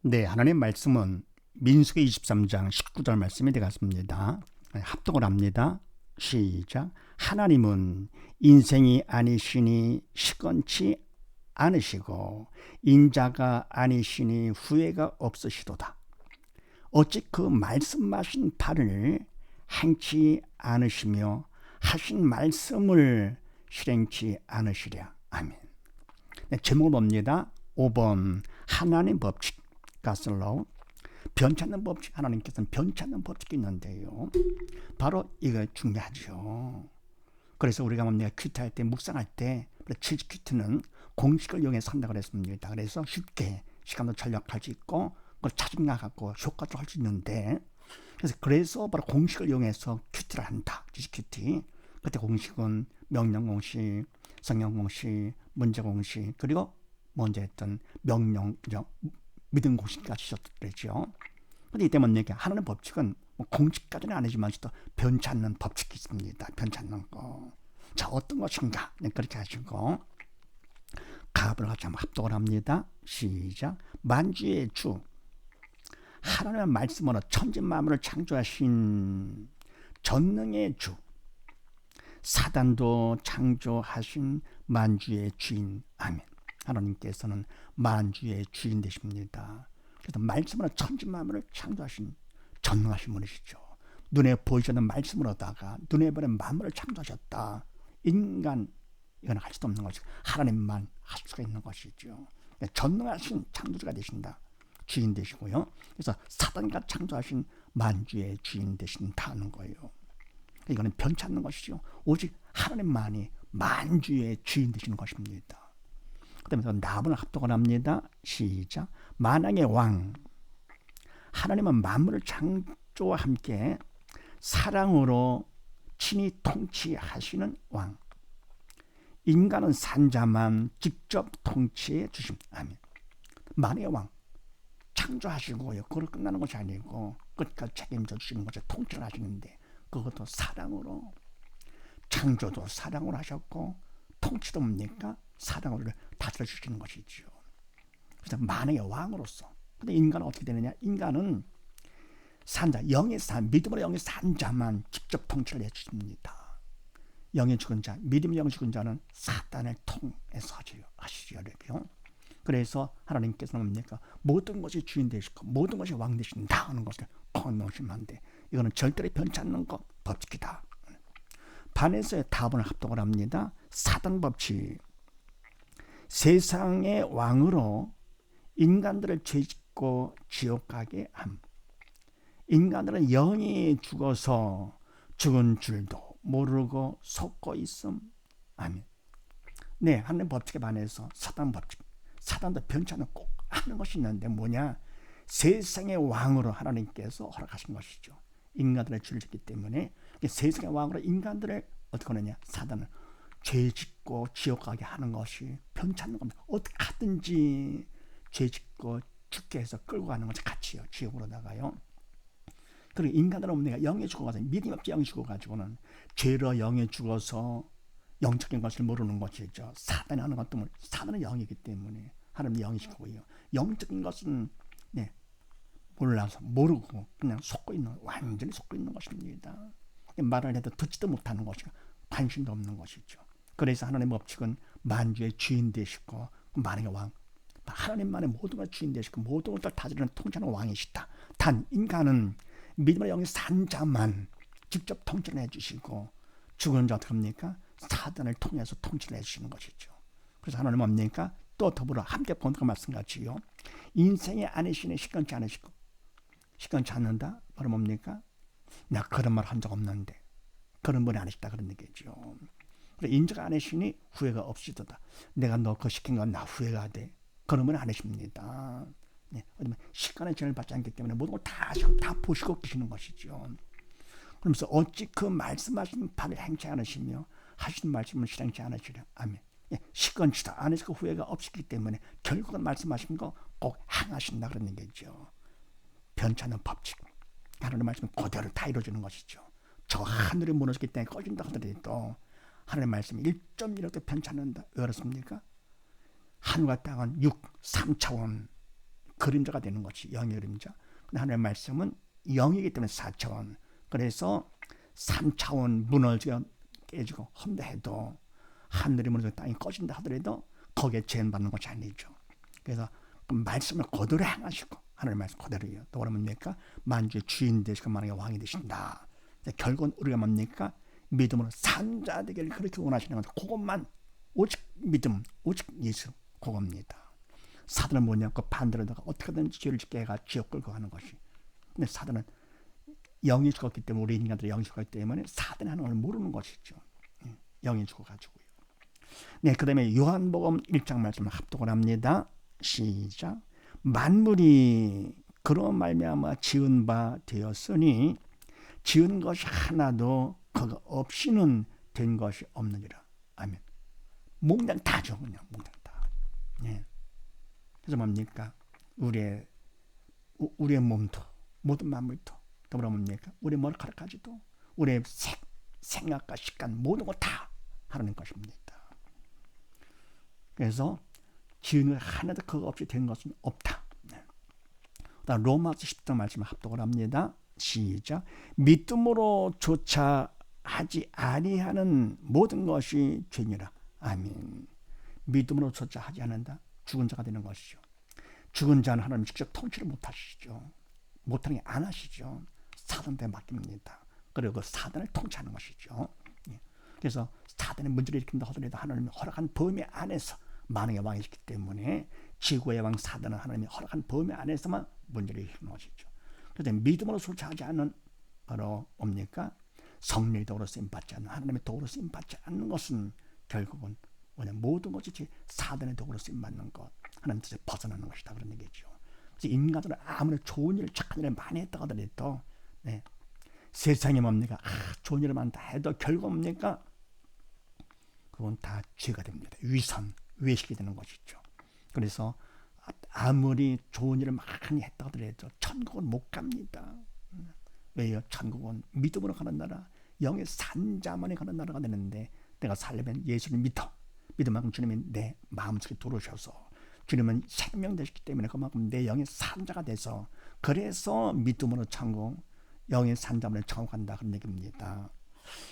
네, 하나님 말씀은 민수기 23장 19절 말씀이 되겠습니다. 합독을 합니다. 시작. 하나님은 인생이 아니시니 시건치 않으시고 인자가 아니시니 후회가 없으시도다. 어찌 그 말씀하신 바를 행치 않으시며 하신 말씀을 실행치 않으시랴. 아멘. 네, 제목을 봅니다. 5번 하나님 법칙 가슬로 변찮는 법칙. 하나님께서는 변찮는 법칙이 있는데요. 바로 이거 중요하죠. 그래서 우리가 뭡니까 큐티할 때 묵상할 때 7지 큐티는 공식을 이용해서 한다고 그랬습니다. 그래서 쉽게 시간도 절약할 수 있고 그걸 자중나 갖고 효과도 할 수 있는데 그래서 바로 공식을 이용해서 큐티를 한다. 7지 큐티. 그때 공식은 명령 공식, 성령 공식, 문제 공식 그리고 먼저 했던 명령 믿음 공식까지 있었죠. 그런데 이때 뭡니까 하나님 법칙은 공식까지는 아니지만 또 변찮는 법칙이 있습니다. 변찮는 거. 자, 어떤 것인가? 네, 그렇게 하시고 가압을 같이 한번 합독을 합니다. 시작. 만주의 주 하나님의 말씀으로 천지 만물을 창조하신 전능의 주 사단도 창조하신 만주의 주인. 아멘. 하나님께서는 만주의 주인 되십니다. 그래서 말씀으로 천지 만물을 창조하신 전능하신 분이시죠. 눈에 보이지 않는 말씀으로다가 눈에 보이는 만물을 창조하셨다. 인간 이건 할 수도 없는 것이고 하나님만 할 수가 있는 것이죠. 전능하신 창조주가 되신다. 주인 되시고요. 그래서 사단과 창조하신 만주의 주인 되신다는 거예요. 이거는 변찮는 것이죠. 오직 하나님만이 만주의 주인 되시는 것입니다. 그 다음에 나무를 합독을 합니다. 시작. 만왕의 왕 하나님은 만물을 창조와 함께 사랑으로 친히 통치하시는 왕. 인간은 산자만 직접 통치해 주심. 아멘. 만의 왕 창조하시고요. 그걸 끝나는 것이 아니고 끝까지 책임져 주시는 것을 통치를 하시는데 그것도 사랑으로 창조도 사랑으로 하셨고 통치도 뭡니까? 사랑으로 다스려 주시는 것이죠. 그래서 만의 왕으로서. 근데 인간은 어떻게 되느냐? 인간은 산자, 영의 산, 믿음으로 영의 산자만 직접 통치를 해주십니다. 영의 죽은 자, 믿음의 영의 죽은 자는 사단을 통해서 하시죠. 그래서 하나님께서는 뭡니까? 모든 것이 주인 되시고 모든 것이 왕 되신다 하는 것을 꼭 하는데 이거는 절대로 변찮는 것 법칙이다. 반에서의 답을 합독을 합니다. 사단 법칙. 세상의 왕으로 인간들을 죄짓고 지옥 가게 함. 인간들은 영이 죽어서 죽은 줄도 모르고 속고 있음. 아멘. 네, 하나님 법칙에 반해서 사단 법칙. 사단도 변찮은 꼭 하는 것이 있는데 뭐냐? 세상의 왕으로 하나님께서 허락하신 것이죠. 인간들의 죄를 짓기 때문에 세상의 왕으로 인간들을 어떻게 하느냐? 사단을 죄짓고 지옥 가게 하는 것이 변찮는 겁니다. 어떻게 하든지 죄짓고 죽게 해서 끌고 가는 것이 같이요. 지옥으로다가요. 그리고 인간들은 없네요. 영에 죽어가서 믿음 없이 영에 죽어가지고는 죄로 영에 죽어서 영적인 것을 모르는 것이죠. 사단이 하는 것도 사단은 영이기 때문에 하나님의 영이시고요. 영적인 것은 몰라서 모르고 그냥 속고 있는 완전히 속고 있는 것입니다. 말을 해도 듣지도 못하는 것이고 관심도 없는 것이죠. 그래서 하나님의 법칙은 만주의 주인 되시고 만왕의 왕 하나님만의 모든 걸 주인 되시고 모든 것을 다스리는 통치하는 왕이시다. 단 인간은 믿음의 영의 산자만 직접 통치를 해주시고 죽은 자 어떻게 합니까? 사단을 통해서 통치를 해주시는 것이죠. 그래서 하나님 뭡니까? 또 더불어 함께 보는 것과 마찬가지요. 인생의 아니시니 시건치 않으시고 시건치 않는다? 바로 뭡니까? 나 그런 말 한 적 없는데 그런 분이 아니시다 그런 얘기죠. 인자가 아니시니 후회가 없으시도다. 내가 너 그 시킨 건 나 후회가 돼. 그런 분이 아니십니다. 시간의 죄를 받지 않기 때문에 모든 걸 다 보시고 계시는 것이죠. 그러면서 어찌 그 말씀하신 바를 행치 않으시며 하신 말씀을 실행치 않으시려. 아멘. 시건치다 안에서 후회가 없기 때문에 결국은 말씀하신 거 꼭 행하신다 그런 얘기죠. 변찮은 법칙. 하나님의 말씀은 그대로 다 이루어지는 것이죠. 저 하늘이 무너졌기 때문에 꺼진다 하더라도 하나님의 말씀이 1.1도 편찮는다. 왜 그렇습니까? 하늘과 땅은 3차원 그 그림자가 되는 것이 영의 그림자. 근데 하나님의 말씀은 영이기 때문에 4차원. 그래서 3차원 무너져 깨지고 헌데해도 하늘이 무너져 땅이 꺼진다 하더라도 거기에 죄는 받는 것이 아니죠. 그래서 그 말씀을 그대로 행하시고 하나님의 말씀 그대로요. 또 그러면 뭡니까? 만주의 주인 되시고 만왕의 왕이 되신다. 결국은 우리가 뭡니까? 믿음으로 산 자 되기를 그렇게 원하시는 것. 그것만 오직 믿음, 오직 예수 그겁니다. 사단은 뭐냐? 그 반대로다가 어떻게든지 죄를 짓게 해가 지옥 끌고 가는 것이. 근데 사단은 영이 죽었기 때문에 우리 인간들이 영이 죽었기 때문에 사단이 하는 걸 모르는 것이죠. 영이 죽어가지고요. 네, 그 다음에 요한복음 1장 말씀을 합독을 합니다. 시작. 만물이 그로 말미암아 지은 바 되었으니 지은 것이 하나도 그거 없이는 된 것이 없느니라. 아멘. 몽땅 다죠, 그냥 몽땅 다. 예. 그래서 뭡니까? 우리의 몸도 모든 만물도 더불어 뭡니까? 우리의 머리카락까지도 우리의 생각과 식감 모든 것 다 하나님 것입니다. 그래서 지은 것 하나도 그거 없이 된 것은 없다. 네. 그다음 로마서 10장 말씀을 합독을 합니다. 시작. 믿음으로 조차 하지 아니하는 모든 것이 죄니라. 아멘. 믿음으로 조차 하지 않는다. 죽은 자가 되는 것이죠. 죽은 자는 하나님 직접 통치를 못하시죠. 못하는 게 안 하시죠. 사단한테 맡깁니다. 그리고 그 사단을 통치하는 것이죠. 그래서 사단의 문제를 일으킨다 하더라도 하나님이 허락한 범위 안에서 만왕의 왕이시기 때문에 지구의 왕 사단은 하나님이 허락한 범위 안에서만 문제를 일으키는 것이죠. 그래서 믿음으로 조차하지 않는 바로 뭡니까? 성령의 도로 쓰임받지 않는 하나님의 도로 쓰임받지 않는 것은 결국은 모든 것이 사단의 도로 쓰임받는 것, 하나님 뜻에 벗어나는 것이다 그런 얘기죠. 그래서 인간들은 아무리 좋은 일을 착한 일을 많이 했다고 하더라도 네, 세상에 뭡니까? 좋은 일을 많다 해도 결국 뭡니까? 그건 다 죄가 됩니다. 위선, 외식이 되는 것이죠. 그래서 아무리 좋은 일을 많이 했다고 하더라도 천국은 못 갑니다. 왜요? 천국은 믿음으로 가는 나라, 영의 산자만이 가는 나라가 되는데 내가 살려면 예수를 믿을 만큼 주님이 내 마음속에 들어오셔서 주님은 생명 되시기 때문에 그만큼 내 영의 산자가 돼서 그래서 믿음으로 천국, 영의 산자만이 천국 간다 그런 얘기입니다.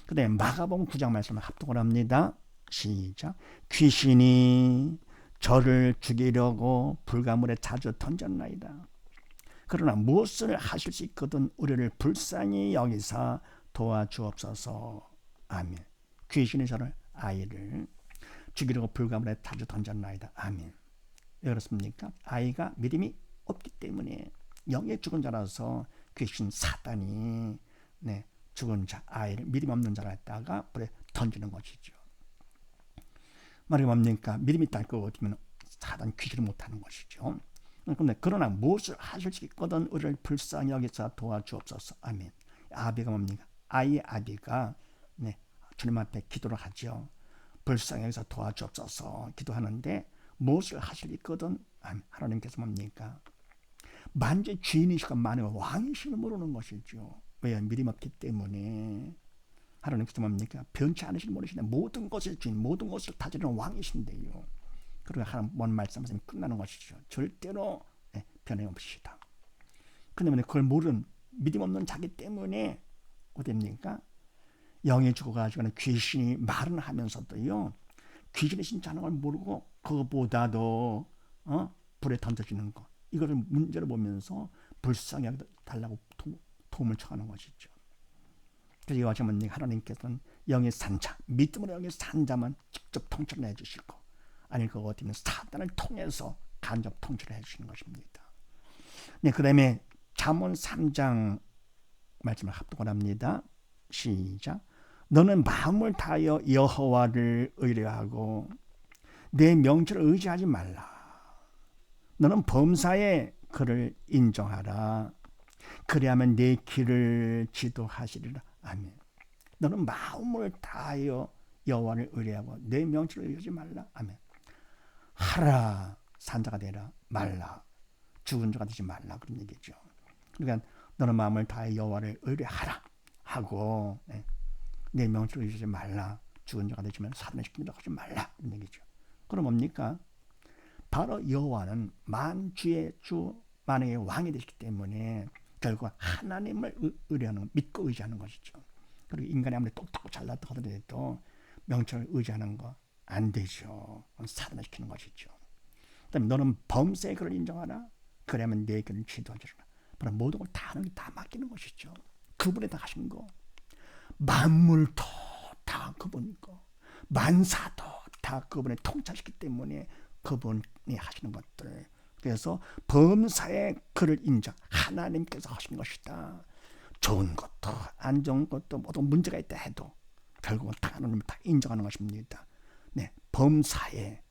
그 다음에 마가복음 9장 말씀을 합독을 합니다. 시작. 귀신이 저를 죽이려고 불가물에 자주 던졌나이다. 그러나 무엇을 하실 수 있거든 우리를 불쌍히 여기사 도와주옵소서. 아멘. 귀신이 저를 아이를 죽이려고 불가물에 자주 던졌나이다. 아멘. 왜 그렇습니까? 아이가 믿음이 없기 때문에 영의 죽은 자라서 귀신 사단이 죽은 자 아이를 믿음 없는 자라 했다가 불에 던지는 것이죠. 말이 뭡니까? 믿음이 있다는 거 어쩌면 사단 귀신을 못하는 것이죠. 그러나 무엇을 하실 수 있거든 우리를 불쌍히 여기서 도와주옵소서. 아멘. 아비가 뭡니까? 아이의 아비가 주님 앞에 기도를 하죠. 불쌍히 여기서 도와주옵소서 기도하는데 무엇을 하실 수 있거든? 아멘. 하나님께서 뭡니까? 만주의 주인이시고 만왕의 왕이심을 모르는 것이죠. 왜요? 믿음 없기 때문에. 하나님께서 뭡니까? 변치 않으실 모르시는 모든 것을 주인, 모든 것을 다스리는 왕이신데요. 그리고 하나님 뭔 말씀하시면 끝나는 것이죠. 절대로 변함없으시다. 그런데 그걸 모르는 믿음 없는 자기 때문에 어딥니까? 영이 죽어가지고 귀신이 말은 하면서도요. 귀신이 진짜는 걸 모르고 그것보다도 불에 던져지는 것. 이거를 문제로 보면서 불쌍히 달라고 도움을 청하는 것이죠. 그래서 이와 같이 하나님께서는 영의 산자, 믿음으로 영의 산자만 직접 통치를 해주시고 아니 그거 어떻게 사단을 통해서 간접 통치를 해주시는 것입니다. 네, 그 다음에 잠언 3장 말씀을 합독을 합니다. 시작. 너는 마음을 다하여 여호와를 의뢰하고 내 명철을 의지하지 말라. 너는 범사에 그를 인정하라. 그리하면 내 길을 지도하시리라. 아멘. 너는 마음을 다하여 여호와를 의뢰하고 내 명철을 의지하지 말라. 아멘. 하라. 산자가 되라. 말라. 죽은 자가 되지 말라. 그런 얘기죠. 그러니까 너는 마음을 다하여 여호와를 의뢰하라 하고 내 명철을 의지하지 말라. 죽은 자가 되지만 사단의 시키는 대로 하지 말라. 그런 얘기죠. 그럼 뭡니까? 바로 여호와는 만주의 주 만왕의 왕이 되시기 때문에 결국 하나님을 의뢰하는 믿고 의지하는 것이죠. 그리고 인간이 아무리 똑똑하고 잘났다 하더라도 명철을 의지하는 거 안 되죠. 사단을 시키는 것이죠. 그다음에 너는 범사의 그를 인정하라. 그러면 내 길을 지도하리라. 바로 모든 걸 다 하는 게 다 맡기는 것이죠. 그분에 다 하신 거. 만물도 다 그분 거. 만사도 다 그분의 통치하시기 때문에 그분이 하시는 것들. 그래서 범사의 그를 인정. 하나님께서 하신 것이다. 좋은 것도 안 좋은 것도 모두 문제가 있다 해도 결국은 다 하나님을 다 인정하는 것입니다. 네, 범사에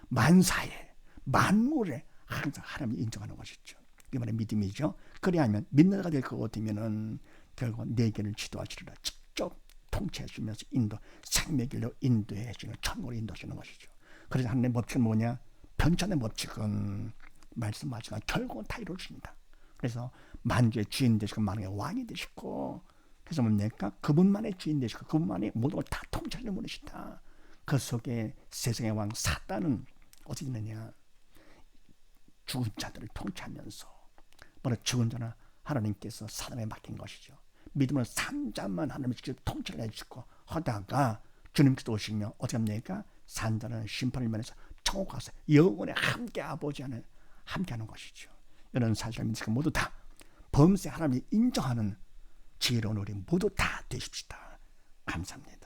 만사에 만물에 항상 하나님을 인정하는 것이죠. 이게 바로 믿음이죠. 그래야하면 믿는 자가 될 것 같으면은 결국은 내 길을 지도하시리라. 직접 통치해주면서 생명의 길로 인도해주는 천국으로 인도하시는 것이죠. 그래서 하나님의 법칙은 뭐냐? 편찬의 법칙은 말씀하시지만 결국은 다 이루어집니다. 그래서 만주의 주인 되시고 만왕의 왕이 되시고 그래서 뭡니까? 그분만의 주인 되시고 그분만의 모든 걸 다 통치하시는 분이시다. 그 속에 세상의 왕 사단은 어디 있느냐? 죽은 자들을 통치하면서 바로 죽은 자는 하나님께서 사단에 맡긴 것이죠. 믿음은 산자만 하나님이 직접 통치를 해주시고 하다가 주님께서 오시면 어떻게 합니까? 산자는 심판을 면해서 천국 가서 영원히 함께 아버지와는 함께하는 것이죠. 이런 사실을 믿으시고 모두 다 범세 하나님이 인정하는 지혜로운 우리 모두 다 되십시다. 감사합니다.